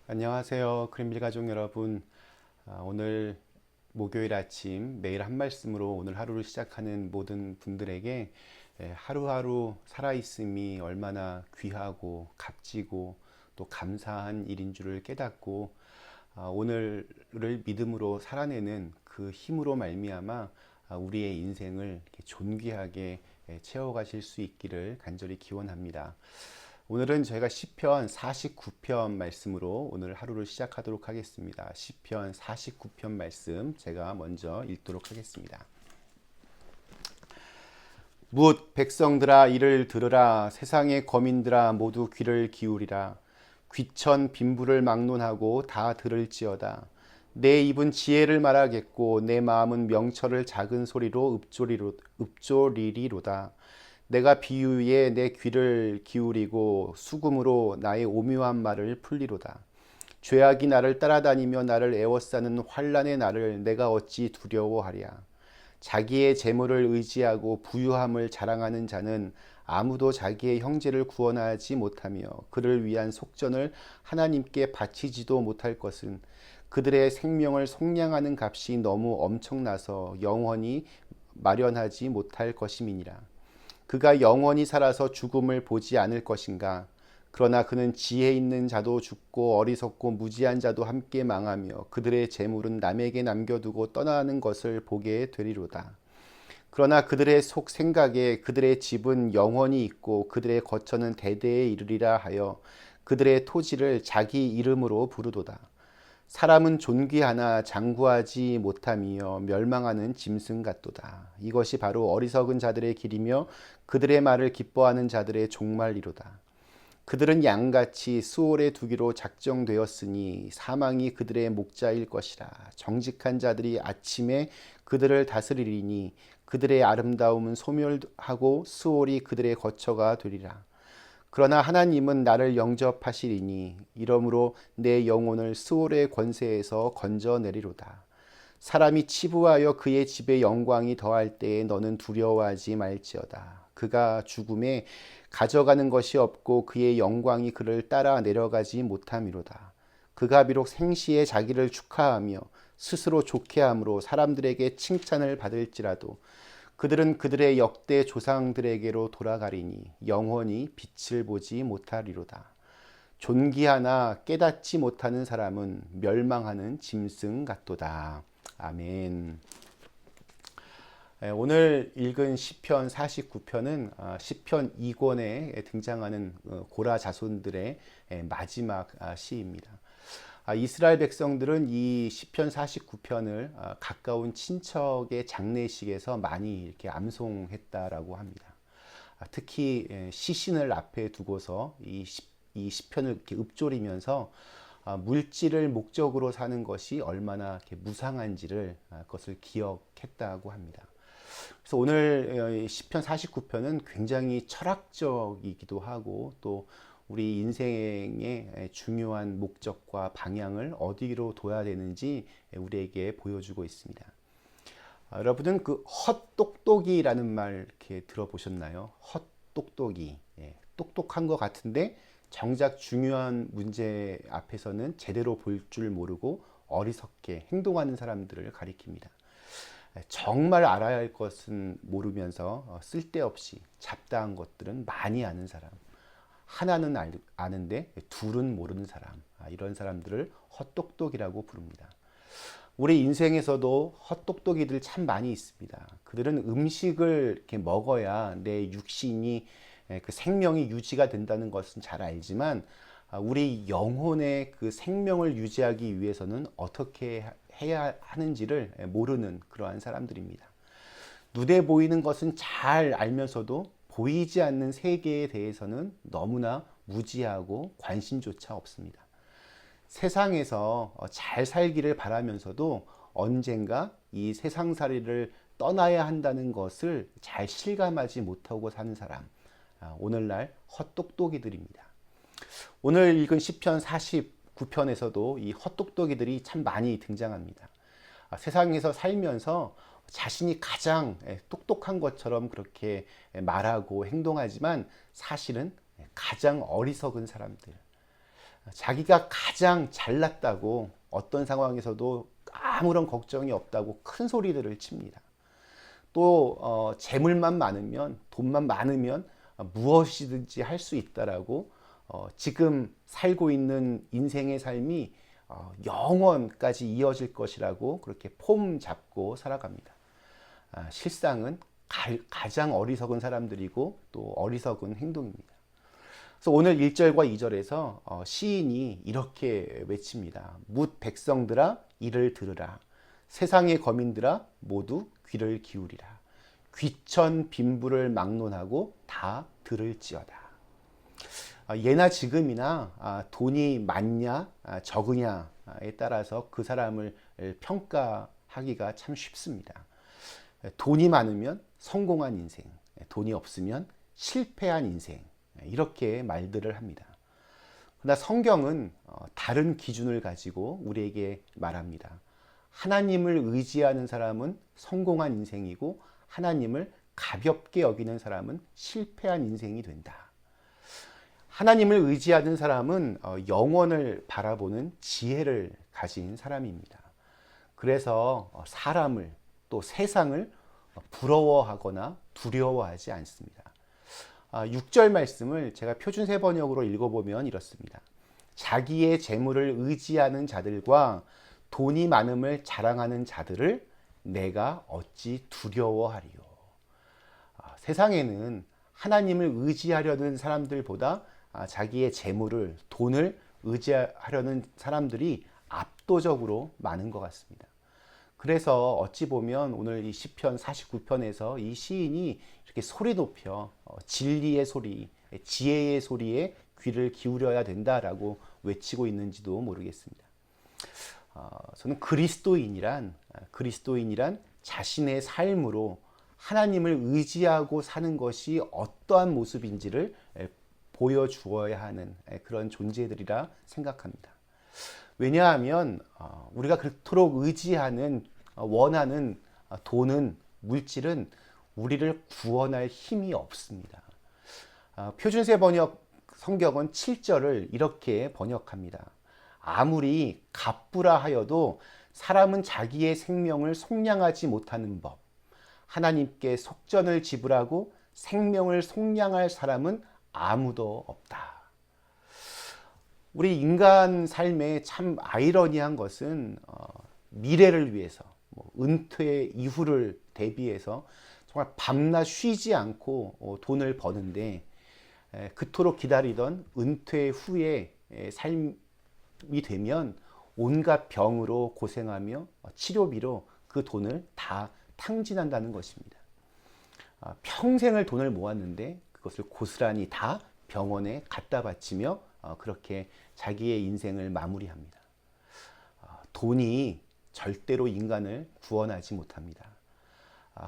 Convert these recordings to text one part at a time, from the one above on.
안녕하세요. 크림빌 가족 여러분. 오늘 목요일 아침 매일 한 말씀으로 오늘 하루를 시작하는 모든 분들에게 하루하루 살아있음이 얼마나 귀하고 값지고 또 감사한 일인 줄을 깨닫고 오늘을 믿음으로 살아내는 그 힘으로 말미암아 우리의 인생을 이렇게 존귀하게 채워가실 수 있기를 간절히 기원합니다. 오늘은 저희가 시편 49편 말씀으로 오늘 하루를 시작하도록 하겠습니다. 시편 49편 말씀 제가 먼저 읽도록 하겠습니다. 뭇 백성들아 이를 들으라. 세상의 거민들아 모두 귀를 기울이라. 귀천 빈부를 막론하고 다 들을지어다. 내 입은 지혜를 말하겠고 내 마음은 명철을 작은 소리로 읊조리리로다. 내가 비유에 내 귀를 기울이고 수금으로 나의 오묘한 말을 풀리로다. 죄악이 나를 따라다니며 나를 애워싸는 환난의 날을 내가 어찌 두려워하랴. 자기의 재물을 의지하고 부유함을 자랑하는 자는 아무도 자기의 형제를 구원하지 못하며 그를 위한 속전을 하나님께 바치지도 못할 것은 그들의 생명을 속량하는 값이 너무 엄청나서 영원히 마련하지 못할 것임이니라. 그가 영원히 살아서 죽음을 보지 않을 것인가. 그러나 그는 지혜 있는 자도 죽고 어리석고 무지한 자도 함께 망하며 그들의 재물은 남에게 남겨두고 떠나는 것을 보게 되리로다. 그러나 그들의 속 생각에 그들의 집은 영원히 있고 그들의 거처는 대대에 이르리라 하여 그들의 토지를 자기 이름으로 부르도다. 사람은 존귀하나 장구하지 못함이여 멸망하는 짐승 같도다. 이것이 바로 어리석은 자들의 길이며 그들의 말을 기뻐하는 자들의 종말이로다. 그들은 양같이 수월에 두기로 작정되었으니 사망이 그들의 목자일 것이라. 정직한 자들이 아침에 그들을 다스리리니 그들의 아름다움은 소멸하고 수월이 그들의 거처가 되리라. 그러나 하나님은 나를 영접하시리니 이러므로 내 영혼을 스올의 권세에서 건져내리로다. 사람이 치부하여 그의 집에 영광이 더할 때에 너는 두려워하지 말지어다. 그가 죽음에 가져가는 것이 없고 그의 영광이 그를 따라 내려가지 못함이로다. 그가 비록 생시에 자기를 축하하며 스스로 좋게함으로 사람들에게 칭찬을 받을지라도 그들은 그들의 역대 조상들에게로 돌아가리니 영원히 빛을 보지 못하리로다. 존귀하나 깨닫지 못하는 사람은 멸망하는 짐승 같도다. 아멘. 오늘 읽은 시편 49편은 시편 2권에 등장하는 고라 자손들의 마지막 시입니다. 이스라엘 백성들은 이 시편 49편을 가까운 친척의 장례식에서 많이 이렇게 암송했다라고 합니다. 특히 시신을 앞에 두고서 이 시편을 이렇게 읊조리면서 물질을 목적으로 사는 것이 얼마나 이렇게 무상한지를 그것을 기억했다고 합니다. 그래서 오늘 시편 49편은 굉장히 철학적이기도 하고 또 우리 인생의 중요한 목적과 방향을 어디로 둬야 되는지 우리에게 보여주고 있습니다. 여러분은 그 헛똑똑이라는 말 이렇게 들어보셨나요? 헛똑똑이. 똑똑한 것 같은데 정작 중요한 문제 앞에서는 제대로 볼 줄 모르고 어리석게 행동하는 사람들을 가리킵니다. 정말 알아야 할 것은 모르면서 쓸데없이 잡다한 것들은 많이 아는 사람. 하나는 아는데 둘은 모르는 사람. 이런 사람들을 헛똑똑이라고 부릅니다. 우리 인생에서도 헛똑똑이들 참 많이 있습니다. 그들은 음식을 이렇게 먹어야 내 육신이 그 생명이 유지가 된다는 것은 잘 알지만 우리 영혼의 그 생명을 유지하기 위해서는 어떻게 해야 하는지를 모르는 그러한 사람들입니다. 눈에 보이는 것은 잘 알면서도 보이지 않는 세계에 대해서는 너무나 무지하고 관심조차 없습니다. 세상에서 잘 살기를 바라면서도 언젠가 이 세상살이를 떠나야 한다는 것을 잘 실감하지 못하고 사는 사람, 오늘날 헛똑똑이들입니다. 오늘 읽은 시편 49편에서도 이 헛똑똑이들이 참 많이 등장합니다. 세상에서 살면서 자신이 가장 똑똑한 것처럼 그렇게 말하고 행동하지만 사실은 가장 어리석은 사람들, 자기가 가장 잘났다고 어떤 상황에서도 아무런 걱정이 없다고 큰 소리들을 칩니다. 또 재물만 많으면, 돈만 많으면 무엇이든지 할 수 있다라고 지금 살고 있는 인생의 삶이 영원까지 이어질 것이라고 그렇게 폼 잡고 살아갑니다. 실상은 가장 어리석은 사람들이고 또 어리석은 행동입니다. 그래서 오늘 1절과 2절에서 시인이 이렇게 외칩니다. 뭇 백성들아 이를 들으라. 세상의 거민들아 모두 귀를 기울이라. 귀천 빈부를 막론하고 다 들을지어다. 예나 지금이나 돈이 많냐 적으냐에 따라서 그 사람을 평가하기가 참 쉽습니다. 돈이 많으면 성공한 인생, 돈이 없으면 실패한 인생, 이렇게 말들을 합니다. 그러나 성경은 다른 기준을 가지고 우리에게 말합니다. 하나님을 의지하는 사람은 성공한 인생이고 하나님을 가볍게 여기는 사람은 실패한 인생이 된다. 하나님을 의지하는 사람은 영원을 바라보는 지혜를 가진 사람입니다. 그래서 사람을 또 세상을 부러워하거나 두려워하지 않습니다. 6절 말씀을 제가 표준세 번역으로 읽어보면 이렇습니다. 자기의 재물을 의지하는 자들과 돈이 많음을 자랑하는 자들을 내가 어찌 두려워하리요. 세상에는 하나님을 의지하려는 사람들보다 자기의 재물을, 돈을 의지하려는 사람들이 압도적으로 많은 것 같습니다. 그래서 어찌 보면 오늘 이 시편 49편에서 이 시인이 이렇게 소리 높여 진리의 소리, 지혜의 소리에 귀를 기울여야 된다라고 외치고 있는지도 모르겠습니다. 저는 그리스도인이란 자신의 삶으로 하나님을 의지하고 사는 것이 어떠한 모습인지를 보여주어야 하는 그런 존재들이라 생각합니다. 왜냐하면 우리가 그토록 의지하는, 원하는 돈은, 물질은 우리를 구원할 힘이 없습니다. 표준세 번역 성경은 7절을 이렇게 번역합니다. 아무리 갚으라 하여도 사람은 자기의 생명을 속량하지 못하는 법. 하나님께 속전을 지불하고 생명을 속량할 사람은 아무도 없다. 우리 인간 삶에 참 아이러니한 것은 미래를 위해서, 은퇴 이후를 대비해서 정말 밤낮 쉬지 않고 돈을 버는데 그토록 기다리던 은퇴 후에 삶이 되면 온갖 병으로 고생하며 치료비로 그 돈을 다 탕진한다는 것입니다. 평생을 돈을 모았는데 그것을 고스란히 다 병원에 갖다 바치며 그렇게 자기의 인생을 마무리합니다. 돈이 절대로 인간을 구원하지 못합니다.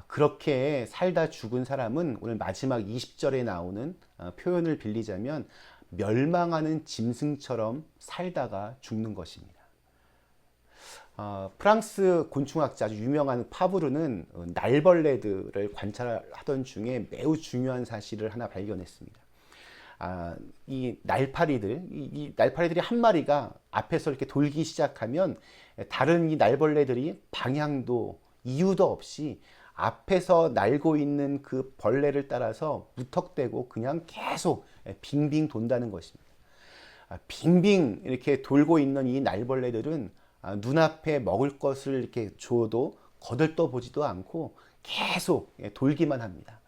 그렇게 살다 죽은 사람은 오늘 마지막 20절에 나오는 표현을 빌리자면 멸망하는 짐승처럼 살다가 죽는 것입니다. 프랑스 곤충학자 아주 유명한 파브르는 날벌레들을 관찰하던 중에 매우 중요한 사실을 하나 발견했습니다. 이 날파리들이 한 마리가 앞에서 이렇게 돌기 시작하면 다른 이 날벌레들이 방향도 이유도 없이 앞에서 날고 있는 그 벌레를 따라서 무턱대고 그냥 계속 빙빙 돈다는 것입니다. 빙빙 이렇게 돌고 있는 이 날벌레들은 눈앞에 먹을 것을 이렇게 줘도 거들떠 보지도 않고 계속 돌기만 합니다.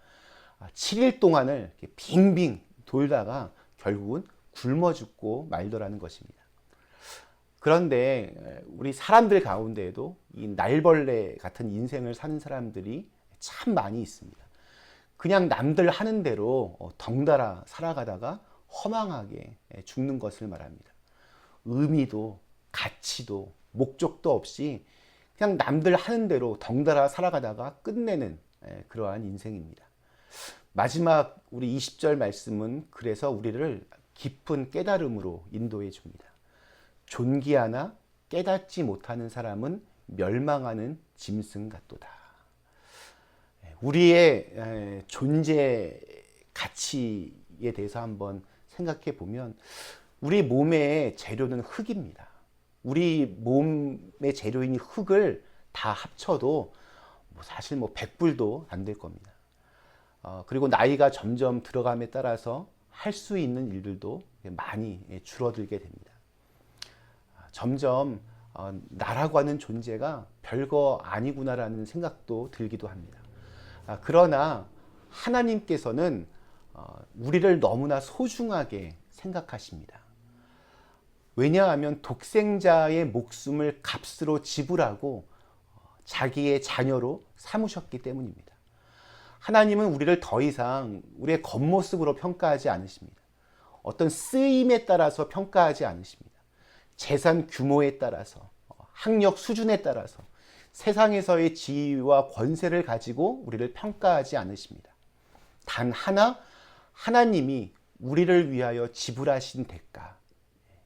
7일 동안을 이렇게 빙빙 돌다가 결국은 굶어 죽고 말더라는 것입니다. 그런데 우리 사람들 가운데에도 이 날벌레 같은 인생을 사는 사람들이 참 많이 있습니다. 그냥 남들 하는 대로 덩달아 살아가다가 허망하게 죽는 것을 말합니다. 의미도 가치도 목적도 없이 그냥 남들 하는 대로 덩달아 살아가다가 끝내는 그러한 인생입니다. 마지막 우리 20절 말씀은 그래서 우리를 깊은 깨달음으로 인도해 줍니다. 존귀하나 깨닫지 못하는 사람은 멸망하는 짐승 같도다. 우리의 존재 가치에 대해서 한번 생각해 보면 우리 몸의 재료는 흙입니다. 우리 몸의 재료인 흙을 다 합쳐도 사실 100불도 안 될 겁니다. 그리고 나이가 점점 들어감에 따라서 할 수 있는 일들도 많이 줄어들게 됩니다. 점점 나라고 하는 존재가 별거 아니구나라는 생각도 들기도 합니다. 그러나 하나님께서는 우리를 너무나 소중하게 생각하십니다. 왜냐하면 독생자의 목숨을 값으로 지불하고 자기의 자녀로 삼으셨기 때문입니다. 하나님은 우리를 더 이상 우리의 겉모습으로 평가하지 않으십니다. 어떤 쓰임에 따라서 평가하지 않으십니다. 재산 규모에 따라서, 학력 수준에 따라서 세상에서의 지위와 권세를 가지고 우리를 평가하지 않으십니다. 단 하나, 하나님이 우리를 위하여 지불하신 대가,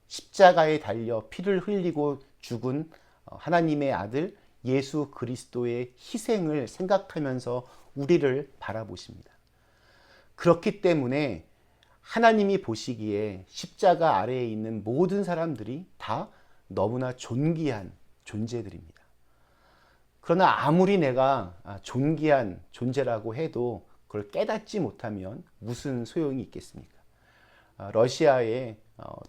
십자가에 달려 피를 흘리고 죽은 하나님의 아들 예수 그리스도의 희생을 생각하면서 우리를 바라보십니다. 그렇기 때문에 하나님이 보시기에 십자가 아래에 있는 모든 사람들이 다 너무나 존귀한 존재들입니다. 그러나 아무리 내가 존귀한 존재라고 해도 그걸 깨닫지 못하면 무슨 소용이 있겠습니까? 러시아의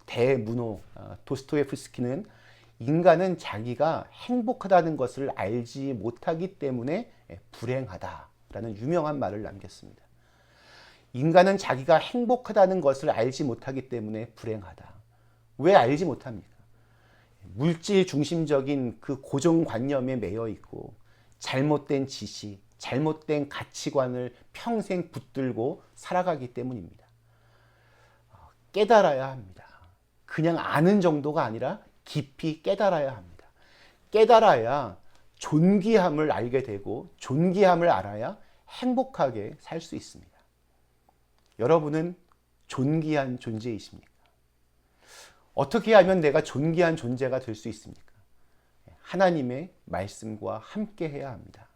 대문호 도스토옙스키는 인간은 자기가 행복하다는 것을 알지 못하기 때문에 불행하다라는 유명한 말을 남겼습니다. 인간은 자기가 행복하다는 것을 알지 못하기 때문에 불행하다. 왜 알지 못합니까? 물질 중심적인 그 고정관념에 매여 있고 잘못된 지식, 잘못된 가치관을 평생 붙들고 살아가기 때문입니다. 깨달아야 합니다. 그냥 아는 정도가 아니라 깊이 깨달아야 합니다. 깨달아야 존귀함을 알게 되고 존귀함을 알아야 행복하게 살 수 있습니다. 여러분은 존귀한 존재이십니까? 어떻게 하면 내가 존귀한 존재가 될 수 있습니까? 하나님의 말씀과 함께 해야 합니다.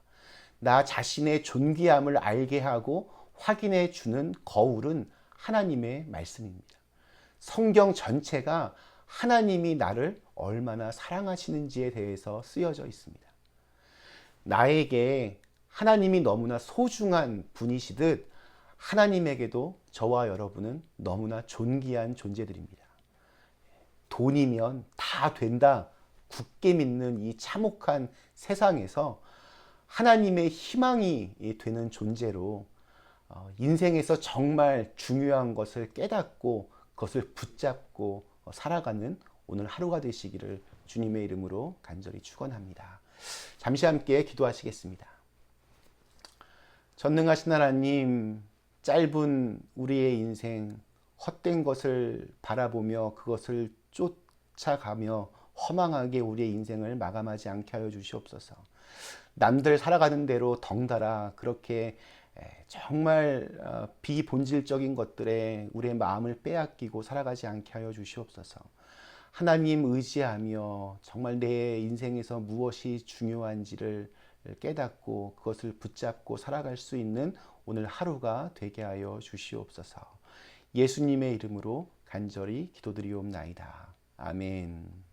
나 자신의 존귀함을 알게 하고 확인해 주는 거울은 하나님의 말씀입니다. 성경 전체가 하나님이 나를 얼마나 사랑하시는지에 대해서 쓰여져 있습니다. 나에게 하나님이 너무나 소중한 분이시듯 하나님에게도 저와 여러분은 너무나 존귀한 존재들입니다. 돈이면 다 된다 굳게 믿는 이 참혹한 세상에서 하나님의 희망이 되는 존재로 인생에서 정말 중요한 것을 깨닫고 그것을 붙잡고 살아가는 오늘 하루가 되시기를 주님의 이름으로 간절히 축원합니다. 잠시 함께 기도하시겠습니다. 전능하신 하나님, 짧은 우리의 인생 헛된 것을 바라보며 그것을 쫓아가며 허망하게 우리의 인생을 마감하지 않게 하여 주시옵소서. 남들 살아가는 대로 덩달아 그렇게 정말 비본질적인 것들에 우리의 마음을 빼앗기고 살아가지 않게 하여 주시옵소서. 하나님 의지하며 정말 내 인생에서 무엇이 중요한지를 깨닫고 그것을 붙잡고 살아갈 수 있는 오늘 하루가 되게 하여 주시옵소서. 예수님의 이름으로 간절히 기도드리옵나이다. 아멘.